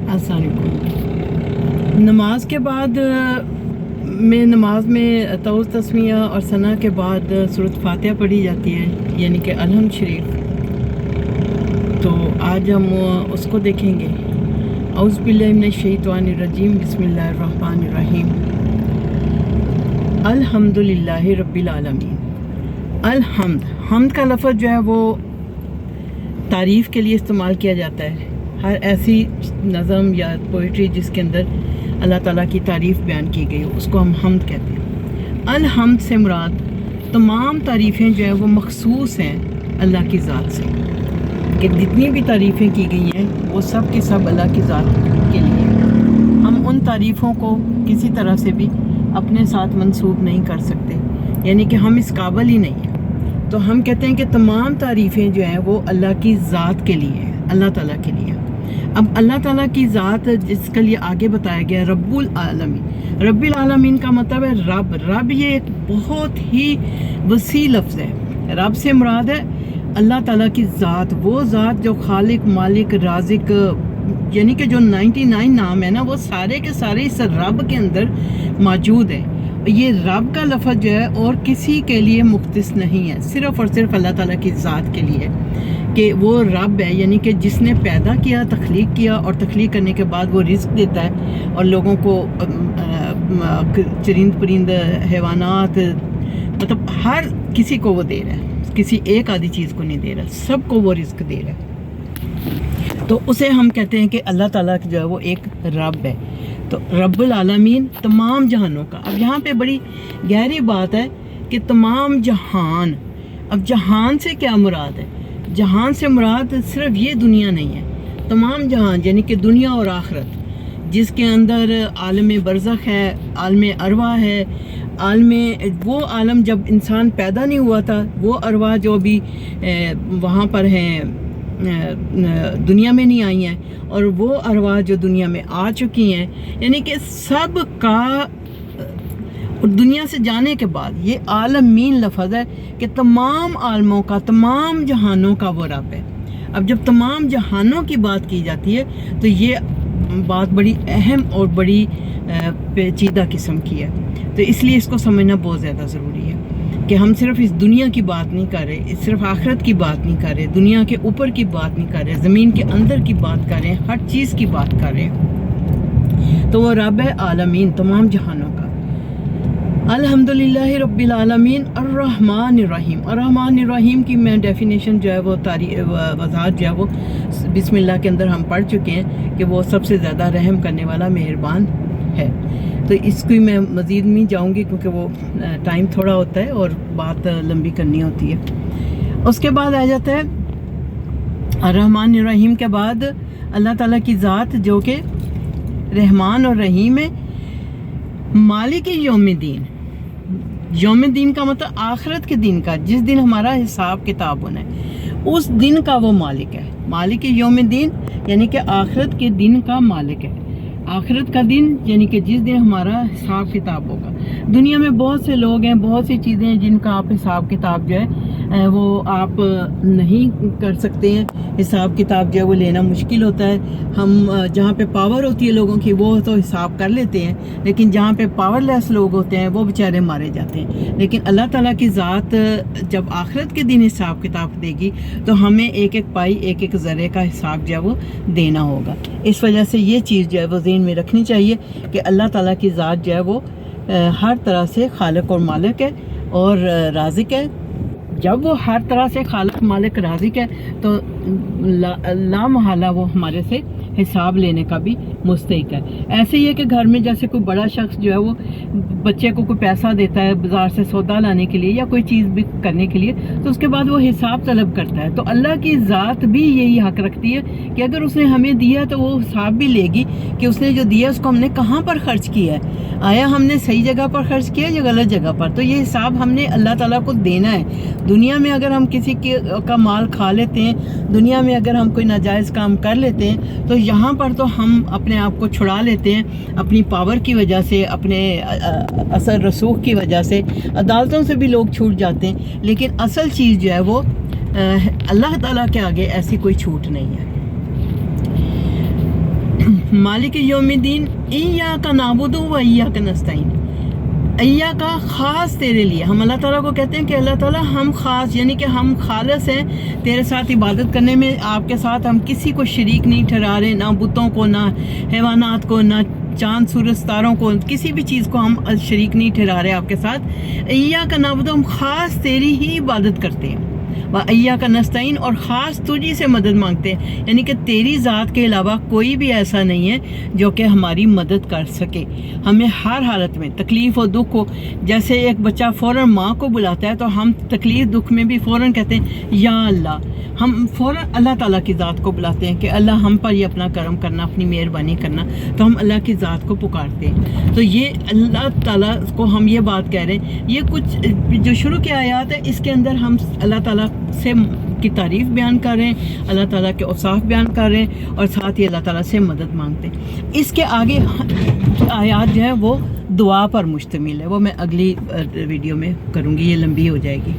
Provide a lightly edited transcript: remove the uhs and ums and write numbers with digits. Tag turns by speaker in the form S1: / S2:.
S1: अस्सलाम वालेकुम। नमाज के बाद नमाज में तौज़ तस्मिया और सना के बाद सूरत फातिहा पढ़ी जाती है, यानी कि अलहम्द शरीफ। तो आज हम उसको देखेंगे। औज़ु बिल्लाहि मिनश शैतानिर रजीम, बिस्मिल्लाहिर्रहमानिर रहीम। अल्हम्दुलिल्लाहि रब्बिल आलमीन। हमद का लफ्ज़ जो है वो तारीफ़ के लिए इस्तेमाल किया जाता है। हर ऐसी नज़म या पोइट्री जिसके अंदर अल्लाह ताला की तारीफ़ बयान की गई हो उसको हम हमद कहते हैं। अलहम्द से मुराद तमाम तारीफ़ें जो है वो मखसूस हैं अल्लाह की ज़ात से, कि जितनी भी तारीफ़ें की गई हैं वो सब की सब अल्लाह की ज़ात के लिए। हम उन तारीफ़ों को किसी तरह से भी अपने साथ मंसूब नहीं कर सकते, यानी कि हम इस काबिल ही नहीं हैं। तो हम कहते हैं कि तमाम तारीफ़ें जो हैं वो अल्लाह की ज़ात के लिए हैं, अल्लाह ताला के लिए। अब अल्लाह ताला की ज़ात जिसके लिए आगे बताया गया रब्बुल आलमीन। रब्बुल आलमीन का मतलब है रब ये एक बहुत ही वसी लफ्ज़ है। रब से मुराद है अल्लाह ताला की ज़ात, वो ज़ात जो खालिक मालिक राज़िक, यानी कि जो 99 नाम है ना वो सारे के सारे इस रब के अंदर मौजूद है। ये रब का लफ्ज़ जो है और किसी के लिए मुख्तस नहीं है, सिर्फ़ और सिर्फ अल्लाह ताला की ज़ात के लिए, कि वो रब है, यानी कि जिसने पैदा किया, तख्लीक किया, और तख्लीक करने के बाद वो रिज़्क़ देता है और लोगों को चरिंद परिंद हैवानात, मतलब हर किसी को वो दे रहा है, किसी एक आधी चीज़ को नहीं दे रहा, सबको वो रिज़्क़ दे रहा है। तो उसे हम कहते हैं कि अल्लाह ताला जो है वो एक रब है। तो रब्बुल आलमीन तमाम जहानों का। अब यहाँ पे बड़ी गहरी बात है कि तमाम जहान, अब जहान से क्या मुराद है? जहान से मुराद सिर्फ ये दुनिया नहीं है, तमाम जहान यानी कि दुनिया और आखिरत, जिसके अंदर आलम बरज़ख है, आलम अरवा है, वो आलम जब इंसान पैदा नहीं हुआ था, वो अरवा जो अभी वहाँ पर हैं दुनिया में नहीं आई हैं, और वो अरवा जो दुनिया में आ चुकी हैं, यानी कि सब का दुनिया से जाने के बाद ये आलमीन लफ्ज़ है कि तमाम आलमों का, तमाम जहानों का वो रब है। अब जब तमाम जहानों की बात की जाती है तो ये बात बड़ी अहम और बड़ी पेचीदा किस्म की है। तो इसलिए इसको समझना बहुत ज़्यादा ज़रूरी है कि हम सिर्फ इस दुनिया की बात नहीं कर रहे, सिर्फ आखिरत की बात नहीं कर रहे, दुनिया के ऊपर की बात नहीं कर रहे, ज़मीन के अंदर की बात कर रहे हैं, हर चीज़ की बात कर रहे हैं। तो वो रब है आलमीन, तमाम जहानों का। अल्हम्दुलिल्लाहि रब्बिल आलमीन अर्रहमानिर रहीम। अर्रहमानिर रहीम की मैं डेफिनेशन जो है वो वज़ाहत जो है वो बिस्मिल्लाह के अंदर हम पढ़ चुके हैं कि वो सबसे ज़्यादा रहम करने वाला मेहरबान है। तो इसकी मैं मज़ीद नहीं जाऊंगी क्योंकि वो टाइम थोड़ा होता है और बात लंबी करनी होती है। उसके बाद आ जाता है अर्रहमान रहीम के बाद अल्लाह ताला की ज़ात जो कि रहमान और रहीम है। मालिक यौमिद्दीन, यौमिद्दीन का मतलब आखिरत के दिन का, जिस दिन हमारा हिसाब किताब होना है उस दिन का वो मालिक है। मालिक यौमिद्दीन यानी कि आखिरत के दिन का मालिक है। आखिरत का दिन यानी कि जिस दिन हमारा हिसाब किताब होगा। दुनिया में बहुत से लोग हैं, बहुत सी चीज़ें हैं जिनका आप हिसाब किताब जो है वो आप नहीं कर सकते हैं। हिसाब किताब जो है वो लेना मुश्किल होता है। हम जहाँ पे पावर होती है लोगों की वो तो हिसाब कर लेते हैं, लेकिन जहाँ पे पावरलेस लोग होते हैं वो बेचारे मारे जाते हैं। लेकिन अल्लाह ताला की ज़ात जब आखिरत के दिन हिसाब किताब देगी तो हमें एक एक पाई, एक एक ज़र्रे का हिसाब जो है वो देना होगा। इस वजह से ये चीज़ जो है वो ज़हन में रखनी चाहिए कि अल्लाह ताला की ज़ात जो है वो हर तरह से खालिक और मालिक है और राज़िक है। जब वो हर तरह से खालिक मालिक राज़िक है तो ला महला वो हमारे से हिसाब लेने का भी मुस्तहिक है। ऐसे ही है कि घर में जैसे कोई बड़ा शख्स जो है वो बच्चे को कोई पैसा देता है बाज़ार से सौदा लाने के लिए या कोई चीज़ भी करने के लिए, तो उसके बाद वो हिसाब तलब करता है। तो अल्लाह की ज़ात भी यही हक रखती है कि अगर उसने हमें दिया तो वो हिसाब भी लेगी कि उसने जो दिया उसको हमने कहाँ पर ख़र्च किया है, आया हमने सही जगह पर ख़र्च किया या गलत जगह पर। तो ये हिसाब हमने अल्लाह ताला को देना है। दुनिया में अगर हम किसी का माल खा लेते हैं, दुनिया में अगर हम कोई नाजायज़ काम कर लेते हैं, तो यहाँ पर तो हम अपने आप को छुड़ा लेते हैं अपनी पावर की वजह से, अपने असर रसूख की वजह से। अदालतों से भी लोग छूट जाते हैं, लेकिन असल चीज़ जो है वो अल्लाह ताला के आगे ऐसी कोई छूट नहीं है। मालिक यौमिद्दीन, इय्याका नाबुदु व इय्याका नस्तईन। अय्या का ख़ास तेरे लिए, हम अल्लाह ताला को कहते हैं कि अल्लाह ताला हम ख़ास, यानी कि हम खालिस हैं तेरे साथ इबादत करने में, आपके साथ हम किसी को शरीक नहीं ठहरा रहे, ना बुतों को, ना हैवानात को, ना चांद सूरज सितारों को, किसी भी चीज़ को हम शरीक नहीं ठहरा रहे आपके साथ। अय्या का नाबुदु, हम ख़ास तेरी ही इबादत करते हैं। व अय्या का नस्तईन, और ख़ास तुझी से मदद मांगते हैं, यानी कि तेरी ज़ात के अलावा कोई भी ऐसा नहीं है जो कि हमारी मदद कर सके। हमें हर हालत में तकलीफ़ और दुख हो, जैसे एक बच्चा फ़ौरन माँ को बुलाता है तो हम तकलीफ़ दुख में भी फ़ौरन कहते हैं या अल्लाह, हम फ़ौरन अल्लाह ताला की ज़ात को बुलाते हैं कि अल्लाह हम पर ये अपना करम करना, अपनी मेहरबानी करना, तो हम अल्लाह की ज़ात को पुकारते हैं। तो ये अल्लाह ताला को हम ये बात कह रहे हैं, ये कुछ जो शुरू की आयत है इसके अंदर हम अल्लाह ताला से की तारीफ़ बयान कर रहे हैं, अल्लाह ताला के औसाफ बयान कर रहे हैं, और साथ ही अल्लाह ताला से मदद मांगते हैं। इसके आगे आयत जो है वो दुआ पर मुश्तमिल है, वो मैं अगली वीडियो में करूँगी, ये लंबी हो जाएगी।